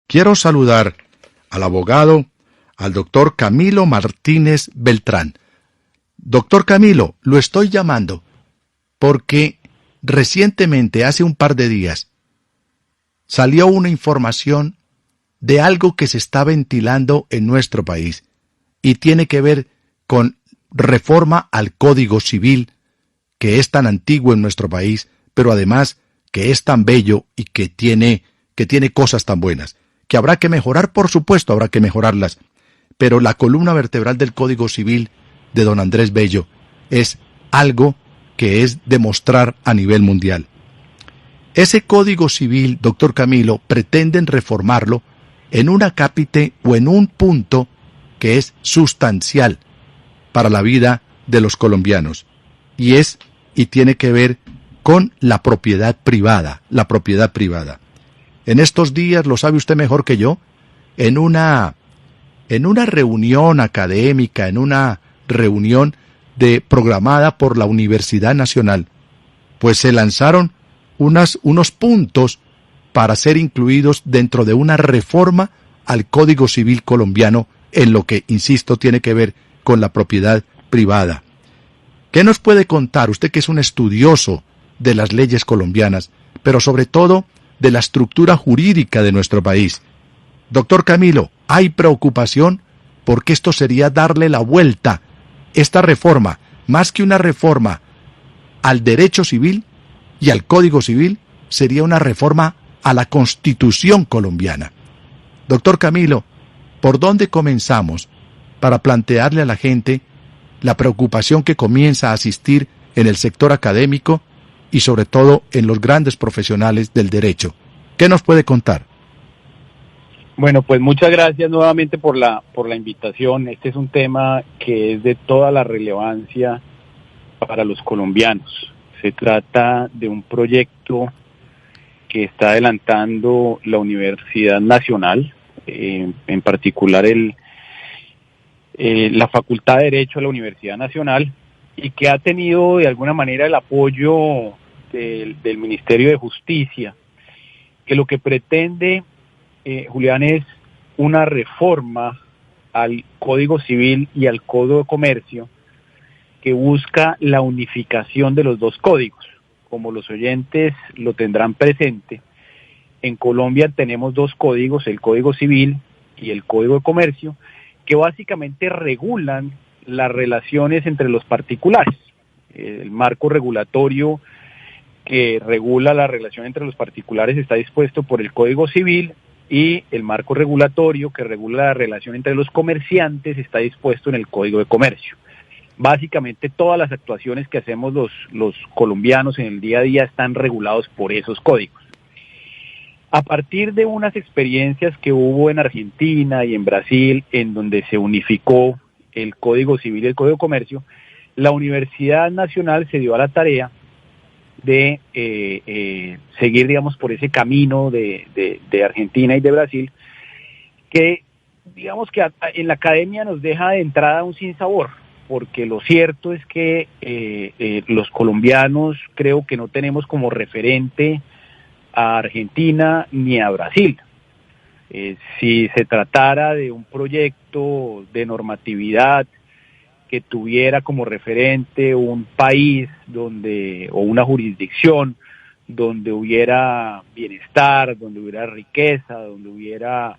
Quiero saludar al abogado, al doctor Camilo Martínez Beltrán. Doctor Camilo, lo estoy llamando porque recientemente, hace un par de días, salió una información de algo que se está ventilando en nuestro país y tiene que ver con reforma al Código Civil, que es tan antiguo en nuestro país, pero además que es tan bello y que tiene cosas tan buenas, que habrá que mejorar, por supuesto, habrá que mejorarlas, pero la columna vertebral del Código Civil de don Andrés Bello es algo que es demostrar a nivel mundial. Ese Código Civil, doctor Camilo, pretenden reformarlo en un acápite o en un punto que es sustancial para la vida de los colombianos, y tiene que ver con la propiedad privada, En estos días, lo sabe usted mejor que yo, en una reunión académica, en una reunión programada por la Universidad Nacional, pues se lanzaron unos puntos para ser incluidos dentro de una reforma al Código Civil colombiano en lo que, insisto, tiene que ver con la propiedad privada. ¿Qué nos puede contar usted, que es un estudioso de las leyes colombianas, pero sobre todo de la estructura jurídica de nuestro país? Doctor Camilo, ¿hay preocupación? Porque esto sería darle la vuelta, esta reforma, más que una reforma al derecho civil y al Código Civil, sería una reforma a la Constitución colombiana. Doctor Camilo, ¿por dónde comenzamos para plantearle a la gente la preocupación que comienza a asistir en el sector académico y sobre todo en los grandes profesionales del derecho? ¿Qué nos puede contar? Bueno, pues muchas gracias nuevamente por la invitación. Este es un tema que es de toda la relevancia para los colombianos. Se trata de un proyecto que está adelantando la Universidad Nacional, en particular la Facultad de Derecho de la Universidad Nacional, y que ha tenido de alguna manera el apoyo del Ministerio de Justicia, que lo que pretende, Julián, es una reforma al Código Civil y al Código de Comercio que busca la unificación de los dos códigos. Como los oyentes lo tendrán presente, en Colombia tenemos dos códigos, el Código Civil y el Código de Comercio, que básicamente regulan las relaciones entre los particulares. El marco regulatorio que regula la relación entre los particulares está dispuesto por el Código Civil, y el marco regulatorio que regula la relación entre los comerciantes está dispuesto en el Código de Comercio. Básicamente todas las actuaciones que hacemos los colombianos en el día a día están regulados por esos códigos. A partir de unas experiencias que hubo en Argentina y en Brasil, en donde se unificó el Código Civil y el Código de Comercio, la Universidad Nacional se dio a la tarea de seguir, digamos, por ese camino de Argentina y de Brasil, que, digamos, que en la academia nos deja de entrada un sinsabor, porque lo cierto es que los colombianos creo que no tenemos como referente a Argentina ni a Brasil. Si se tratara de un proyecto de normatividad que tuviera como referente un país o una jurisdicción donde hubiera bienestar, donde hubiera riqueza, donde hubiera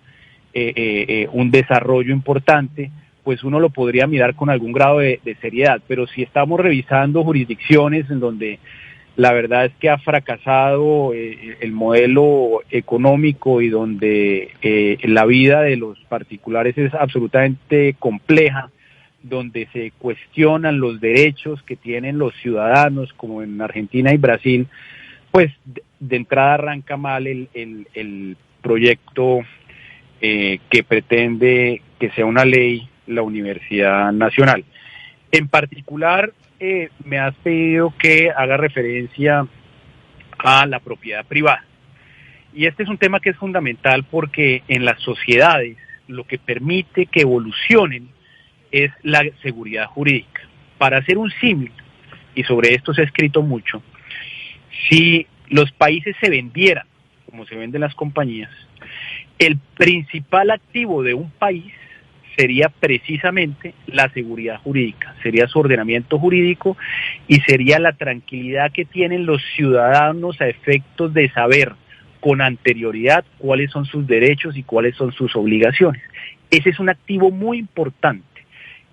un desarrollo importante, pues uno lo podría mirar con algún grado de seriedad. Pero si estamos revisando jurisdicciones en donde la verdad es que ha fracasado el modelo económico y donde la vida de los particulares es absolutamente compleja, donde se cuestionan los derechos que tienen los ciudadanos, como en Argentina y Brasil, pues de entrada arranca mal el proyecto que pretende que sea una ley la Universidad Nacional. En particular, me has pedido que haga referencia a la propiedad privada. Y este es un tema que es fundamental porque en las sociedades lo que permite que evolucionen es la seguridad jurídica. Para hacer un símil, y sobre esto se ha escrito mucho, si los países se vendieran, como se venden las compañías, El principal activo de un país sería precisamente la seguridad jurídica, sería su ordenamiento jurídico y sería la tranquilidad que tienen los ciudadanos a efectos de saber con anterioridad cuáles son sus derechos y cuáles son sus obligaciones. Ese es un activo muy importante,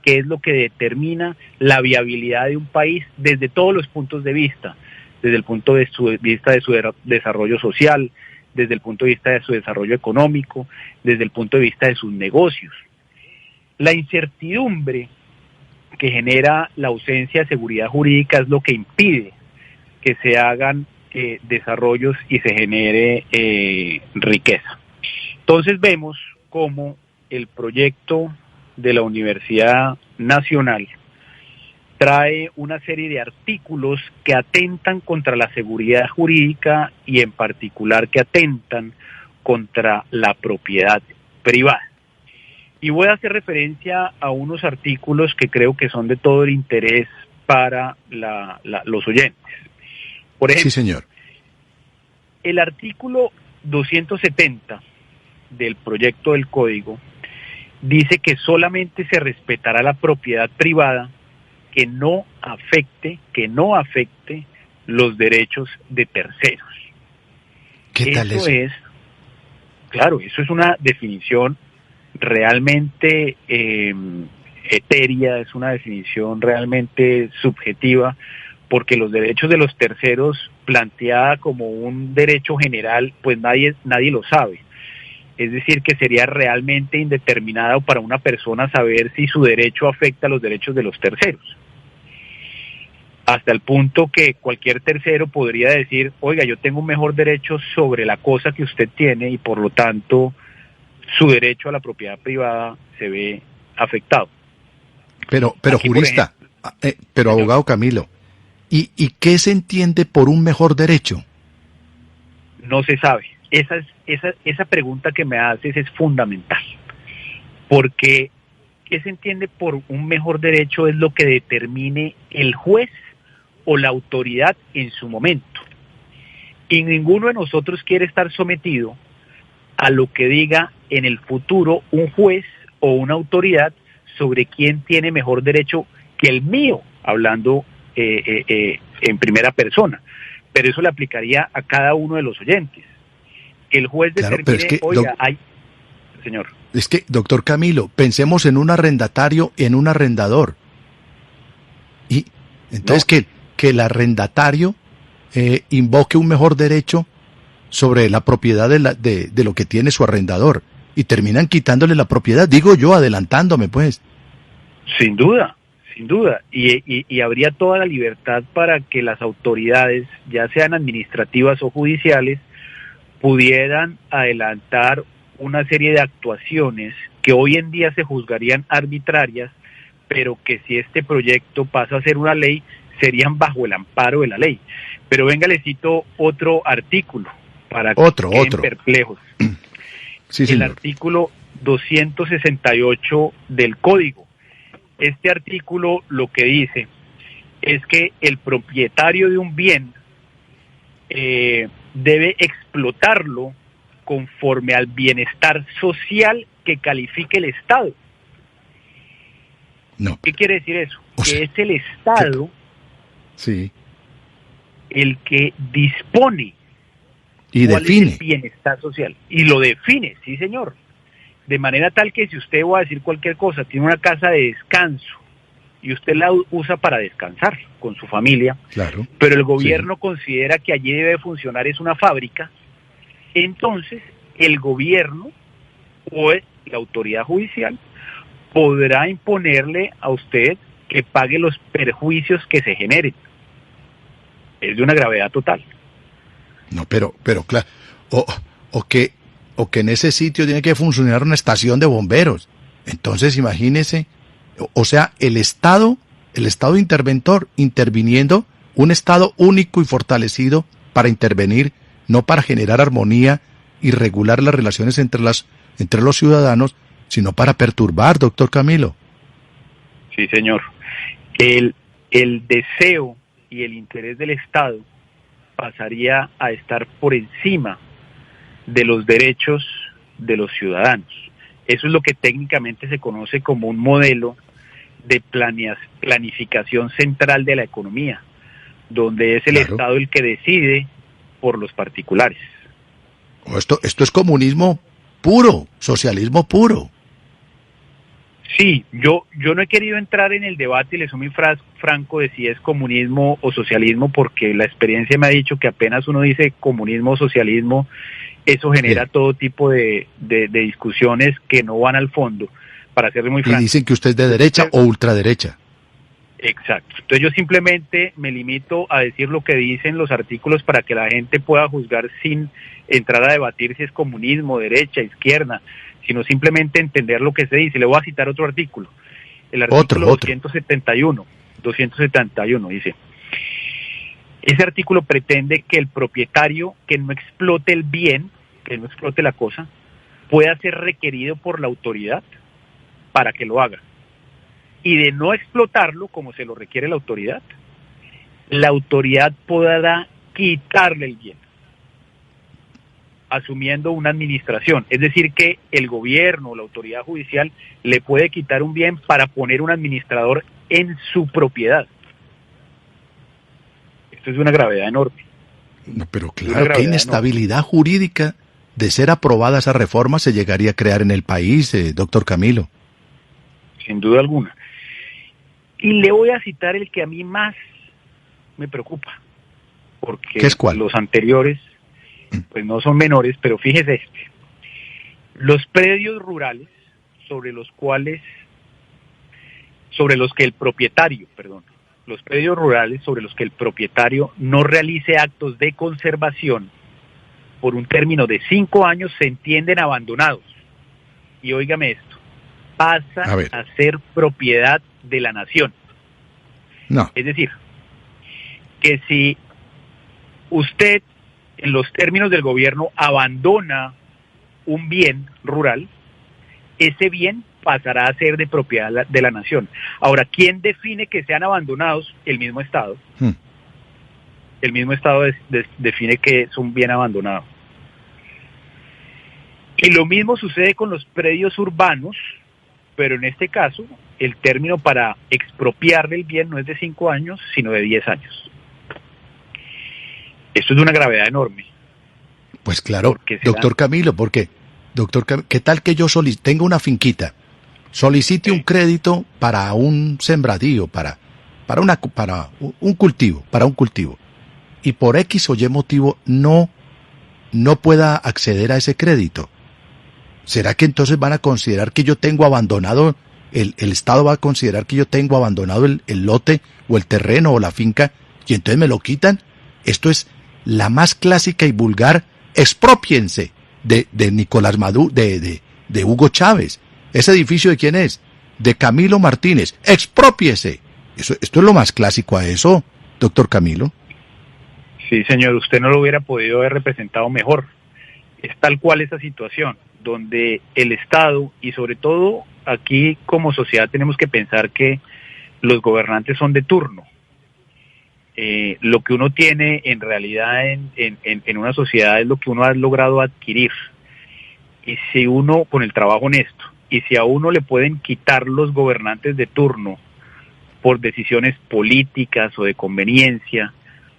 que es lo que determina la viabilidad de un país desde todos los puntos de vista, desde el punto de vista de su desarrollo social, desde el punto de vista de su desarrollo económico, desde el punto de vista de sus negocios. La incertidumbre que genera la ausencia de seguridad jurídica es lo que impide que se hagan desarrollos y se genere riqueza. Entonces vemos cómo el proyecto de la Universidad Nacional trae una serie de artículos que atentan contra la seguridad jurídica y en particular que atentan contra la propiedad privada. Y voy a hacer referencia a unos artículos que creo que son de todo el interés para los oyentes. Por ejemplo, sí, señor. El artículo 270 del proyecto del Código dice que solamente se respetará la propiedad privada que no afecte los derechos de terceros. ¿Qué tal eso? Claro, eso es una definición realmente etérea, es una definición realmente subjetiva, porque los derechos de los terceros, planteada como un derecho general, pues nadie lo sabe. Es decir, que sería realmente indeterminado para una persona saber si su derecho afecta a los derechos de los terceros. Hasta el punto que cualquier tercero podría decir, oiga, yo tengo un mejor derecho sobre la cosa que usted tiene y por lo tanto su derecho a la propiedad privada se ve afectado. Pero aquí, jurista, pero señor, abogado Camilo, ¿y qué se entiende por un mejor derecho? No se sabe. Esa pregunta que me haces es fundamental, porque ¿qué se entiende por un mejor derecho? Es lo que determine el juez o la autoridad en su momento. Y ninguno de nosotros quiere estar sometido a lo que diga en el futuro un juez o una autoridad sobre quién tiene mejor derecho que el mío, hablando en primera persona. Pero eso le aplicaría a cada uno de los oyentes. El juez determine, claro, pero es que, señor. Es que, doctor Camilo, pensemos en un arrendatario, en un arrendador. Y entonces que el arrendatario invoque un mejor derecho sobre la propiedad de lo que tiene su arrendador. Y terminan quitándole la propiedad, digo yo, adelantándome pues. Sin duda. Y habría toda la libertad para que las autoridades, ya sean administrativas o judiciales, pudieran adelantar una serie de actuaciones que hoy en día se juzgarían arbitrarias, pero que si este proyecto pasa a ser una ley, serían bajo el amparo de la ley. Pero venga, le cito otro artículo para que queden perplejos. Sí, el artículo 268 del Código. Este artículo lo que dice es que el propietario de un bien debe explotarlo conforme al bienestar social que califique el Estado. No. ¿Qué quiere decir eso? Que es el Estado el que dispone y define es el bienestar social. Y lo define, sí señor. De manera tal que si usted, va a decir cualquier cosa, tiene una casa de descanso y usted la usa para descansar con su familia, claro, pero el gobierno considera que allí debe funcionar es una fábrica, entonces el gobierno o la autoridad judicial podrá imponerle a usted que pague los perjuicios que se generen. Es de una gravedad total. No, pero claro, o que en ese sitio tiene que funcionar una estación de bomberos. Entonces, imagínese, o sea, el Estado interventor, interviniendo, un Estado único y fortalecido para intervenir, no para generar armonía y regular las relaciones entre los ciudadanos, sino para perturbar, doctor Camilo. Sí, señor. El deseo y el interés del Estado pasaría a estar por encima de los derechos de los ciudadanos. Eso es lo que técnicamente se conoce como un modelo de planificación central de la economía, donde es el Claro. Estado el que decide por los particulares. Esto es comunismo puro, socialismo puro. Sí, yo no he querido entrar en el debate, y le soy muy franco, de si es comunismo o socialismo, porque la experiencia me ha dicho que apenas uno dice comunismo o socialismo, eso genera todo tipo de discusiones que no van al fondo, para serle muy Y franco. dicen que usted es de derecha o ultraderecha. Exacto. Entonces yo simplemente me limito a decir lo que dicen los artículos para que la gente pueda juzgar sin entrar a debatir si es comunismo, derecha, izquierda, sino simplemente entender lo que se dice. Le voy a citar otro artículo. El artículo 271 dice: ese artículo pretende que el propietario que no explote el bien, que no explote la cosa, pueda ser requerido por la autoridad para que lo haga. Y de no explotarlo como se lo requiere la autoridad podrá quitarle el bien, asumiendo una administración. Es decir, que el gobierno o la autoridad judicial le puede quitar un bien para poner un administrador en su propiedad. Esto es una gravedad enorme. No, pero claro, qué inestabilidad jurídica de ser aprobada esa reforma se llegaría a crear en el país, doctor Camilo. Sin duda alguna. Y le voy a citar el que a mí más me preocupa, porque ¿Qué es cuál? Los anteriores pues no son menores, pero fíjese este: los predios rurales sobre los que el propietario no realice actos de conservación por un término de 5 años se entienden abandonados. Y óigame esto, pasa a ser propiedad de la nación. No. Es decir, que si usted, en los términos del gobierno, abandona un bien rural, ese bien pasará a ser de propiedad de la nación. Ahora, ¿quién define que sean abandonados? El mismo Estado. El mismo Estado define que es un bien abandonado. Y lo mismo sucede con los predios urbanos, pero en este caso, el término para expropiarle el bien no es de 5 años, sino de 10 años. Esto es de una gravedad enorme. Pues claro, doctor Camilo, ¿qué tal que yo tengo una finquita, solicite un crédito para un sembradío, para un cultivo, y por X o Y motivo no pueda acceder a ese crédito? ¿Será que entonces van a considerar que yo tengo abandonado, el Estado va a considerar que yo tengo abandonado el lote o el terreno o la finca y entonces me lo quitan? Esto es la más clásica y vulgar expropiense de Nicolás Maduro, de Hugo Chávez. ¿Ese edificio de quién es? De Camilo Martínez. ¡Expropiese! Esto es lo más clásico a eso, doctor Camilo. Sí, señor, usted no lo hubiera podido haber representado mejor. Es tal cual esa situación, donde el Estado, y sobre todo aquí como sociedad tenemos que pensar que los gobernantes son de turno. Lo que uno tiene en realidad en una sociedad es lo que uno ha logrado adquirir. Y si uno, con el trabajo honesto, y si a uno le pueden quitar los gobernantes de turno por decisiones políticas o de conveniencia,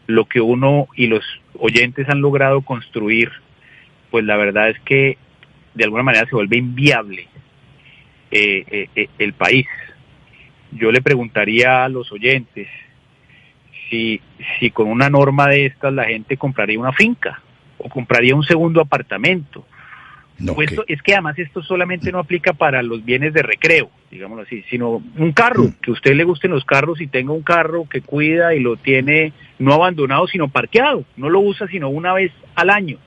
lo que uno y los oyentes han logrado construir, pues la verdad es que de alguna manera se vuelve inviable el país. Yo le preguntaría a los oyentes si con una norma de estas la gente compraría una finca o compraría un segundo apartamento. No, Es que además esto solamente no aplica para los bienes de recreo, digámoslo así, sino un carro, que a usted le gusten los carros y tenga un carro que cuida y lo tiene no abandonado sino parqueado, no lo usa sino una vez al año,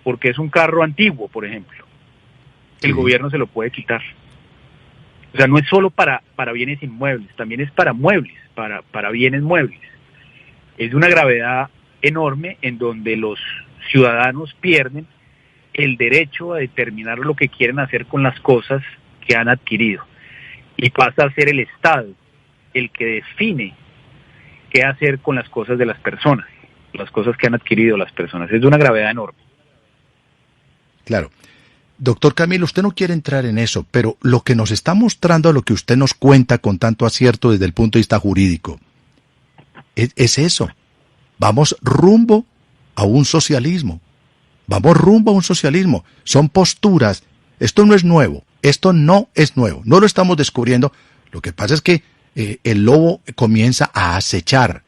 porque es un carro antiguo, por ejemplo. El gobierno se lo puede quitar. O sea, no es solo para bienes inmuebles, también es para muebles, para bienes muebles. Es de una gravedad enorme en donde los ciudadanos pierden el derecho a determinar lo que quieren hacer con las cosas que han adquirido. Y pasa a ser el Estado el que define qué hacer con las cosas de las personas, las cosas que han adquirido las personas. Es de una gravedad enorme. Claro. Doctor Camilo, usted no quiere entrar en eso, pero lo que nos está mostrando, lo que usted nos cuenta con tanto acierto desde el punto de vista jurídico, es eso. Vamos rumbo a un socialismo. Vamos rumbo a un socialismo. Son posturas. Esto no es nuevo. Esto no es nuevo. No lo estamos descubriendo. Lo que pasa es que el lobo comienza a acechar.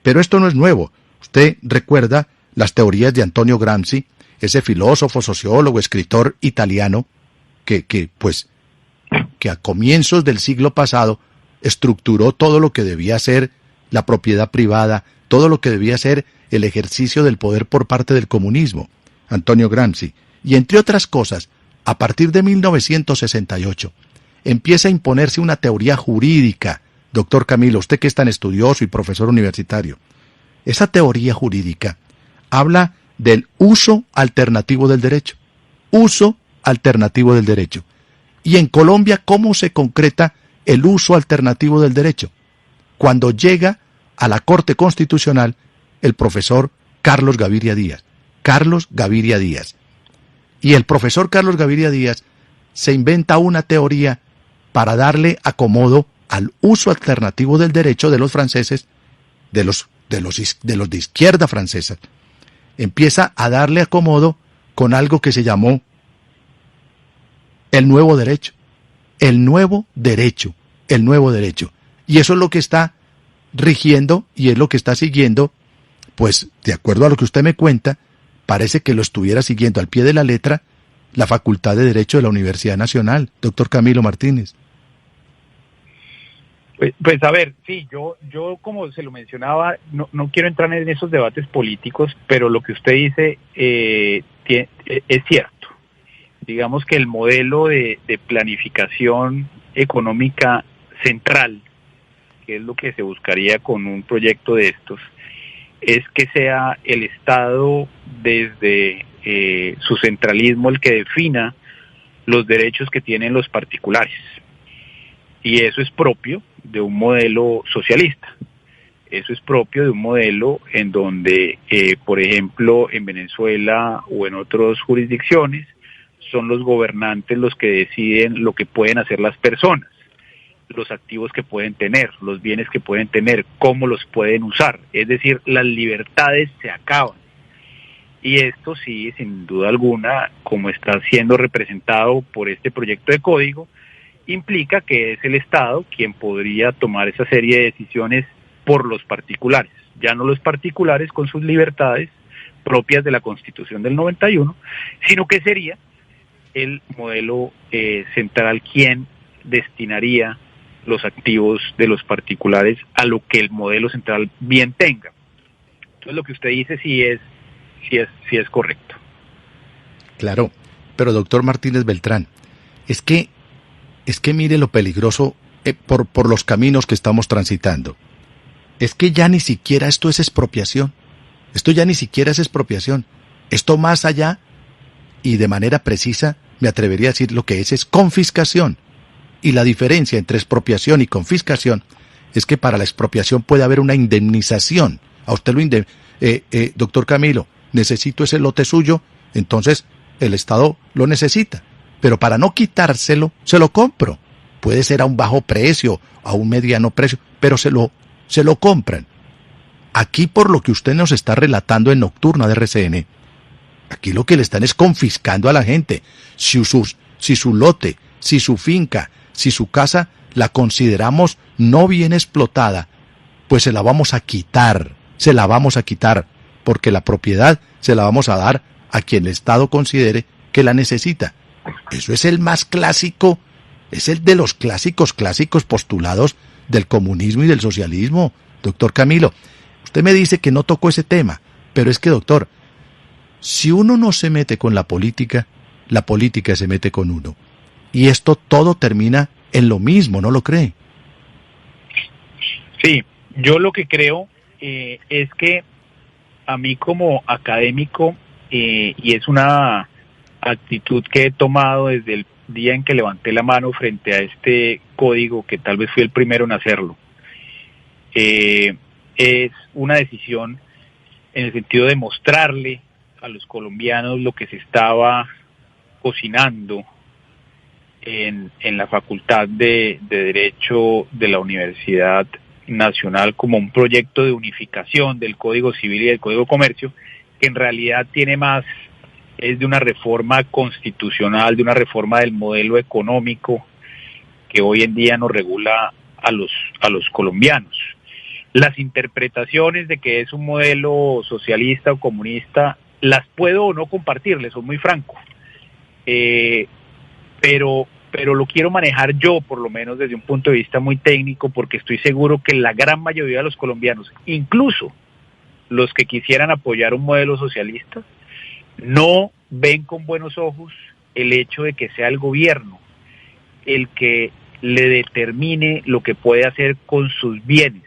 Pero esto no es nuevo. Usted recuerda las teorías de Antonio Gramsci, ese filósofo, sociólogo, escritor italiano, que a comienzos del siglo pasado estructuró todo lo que debía ser la propiedad privada, todo lo que debía ser el ejercicio del poder por parte del comunismo, Antonio Gramsci. Y entre otras cosas, a partir de 1968, empieza a imponerse una teoría jurídica, doctor Camilo, usted que es tan estudioso y profesor universitario. Esa teoría jurídica habla del uso alternativo del derecho. Uso alternativo del derecho. Y en Colombia, ¿cómo se concreta el uso alternativo del derecho? Cuando llega a la Corte Constitucional el profesor Carlos Gaviria Díaz. Y el profesor Carlos Gaviria Díaz se inventa una teoría para darle acomodo al uso alternativo del derecho de los franceses, de los de izquierda francesa. Empieza a darle acomodo con algo que se llamó el nuevo derecho. Y eso es lo que está rigiendo y es lo que está siguiendo, pues de acuerdo a lo que usted me cuenta, parece que lo estuviera siguiendo al pie de la letra la Facultad de Derecho de la Universidad Nacional, doctor Camilo Martínez. Pues a ver, sí, yo como se lo mencionaba, no quiero entrar en esos debates políticos, pero lo que usted dice es cierto. Digamos que el modelo de planificación económica central, que es lo que se buscaría con un proyecto de estos, es que sea el Estado desde su centralismo el que defina los derechos que tienen los particulares. Y eso es propio de un modelo socialista. Eso es propio de un modelo en donde, por ejemplo, en Venezuela o en otras jurisdicciones, son los gobernantes los que deciden lo que pueden hacer las personas, los activos que pueden tener, los bienes que pueden tener, cómo los pueden usar. Es decir, las libertades se acaban. Y esto sí, sin duda alguna, como está siendo representado por este proyecto de código, implica que es el Estado quien podría tomar esa serie de decisiones por los particulares, ya no los particulares con sus libertades propias de la Constitución del 91, sino que sería el modelo central quien destinaría los activos de los particulares a lo que el modelo central bien tenga. Entonces lo que usted dice sí es correcto. Claro, pero doctor Martínez Beltrán, es que mire lo peligroso por los caminos que estamos transitando. Es que ya ni siquiera esto es expropiación. Esto más allá, y de manera precisa, me atrevería a decir lo que es confiscación. Y la diferencia entre expropiación y confiscación es que para la expropiación puede haber una indemnización. A usted doctor Camilo, necesito ese lote suyo, entonces el Estado lo necesita. Pero para no quitárselo, se lo compro. Puede ser a un bajo precio, a un mediano precio, pero se lo compran. Aquí, por lo que usted nos está relatando en Nocturna de RCN, aquí lo que le están es confiscando a la gente. Si su lote, si su finca, si su casa la consideramos no bien explotada, pues se la vamos a quitar, porque la propiedad se la vamos a dar a quien el Estado considere que la necesita. Eso es el más clásico, es el de los clásicos postulados del comunismo y del socialismo, doctor Camilo. Usted me dice que no tocó ese tema, pero es que, doctor, si uno no se mete con la política se mete con uno. Y esto todo termina en lo mismo, ¿no lo cree? Sí, yo lo que creo es que a mí como académico, y es una actitud que he tomado desde el día en que levanté la mano frente a este código, que tal vez fui el primero en hacerlo, es una decisión en el sentido de mostrarle a los colombianos lo que se estaba cocinando en la Facultad de Derecho de la Universidad Nacional como un proyecto de unificación del Código Civil y del Código de Comercio, que en realidad tiene más, es de una reforma constitucional, de una reforma del modelo económico que hoy en día nos regula a los colombianos. Las interpretaciones de que es un modelo socialista o comunista las puedo o no compartir, les soy muy franco, pero lo quiero manejar yo, por lo menos desde un punto de vista muy técnico, porque estoy seguro que la gran mayoría de los colombianos, incluso los que quisieran apoyar un modelo socialista, no ven con buenos ojos el hecho de que sea el gobierno el que le determine lo que puede hacer con sus bienes,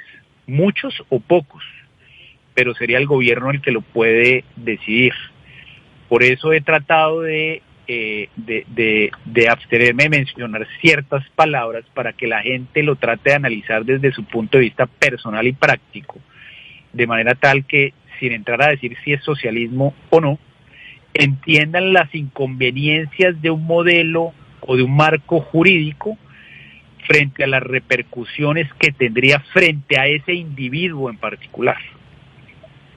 muchos o pocos, pero sería el gobierno el que lo puede decidir. Por eso he tratado de abstenerme de mencionar ciertas palabras para que la gente lo trate de analizar desde su punto de vista personal y práctico, de manera tal que, sin entrar a decir si es socialismo o no, entiendan las inconveniencias de un modelo o de un marco jurídico frente a las repercusiones que tendría frente a ese individuo en particular,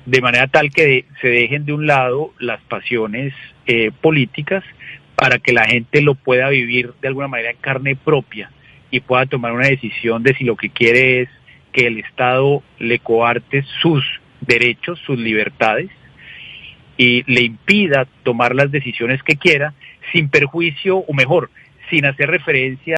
de manera tal que se dejen de un lado las pasiones políticas para que la gente lo pueda vivir de alguna manera en carne propia y pueda tomar una decisión de si lo que quiere es que el Estado le coarte sus derechos, sus libertades, y le impida tomar las decisiones que quiera sin perjuicio, o mejor, sin hacer referencia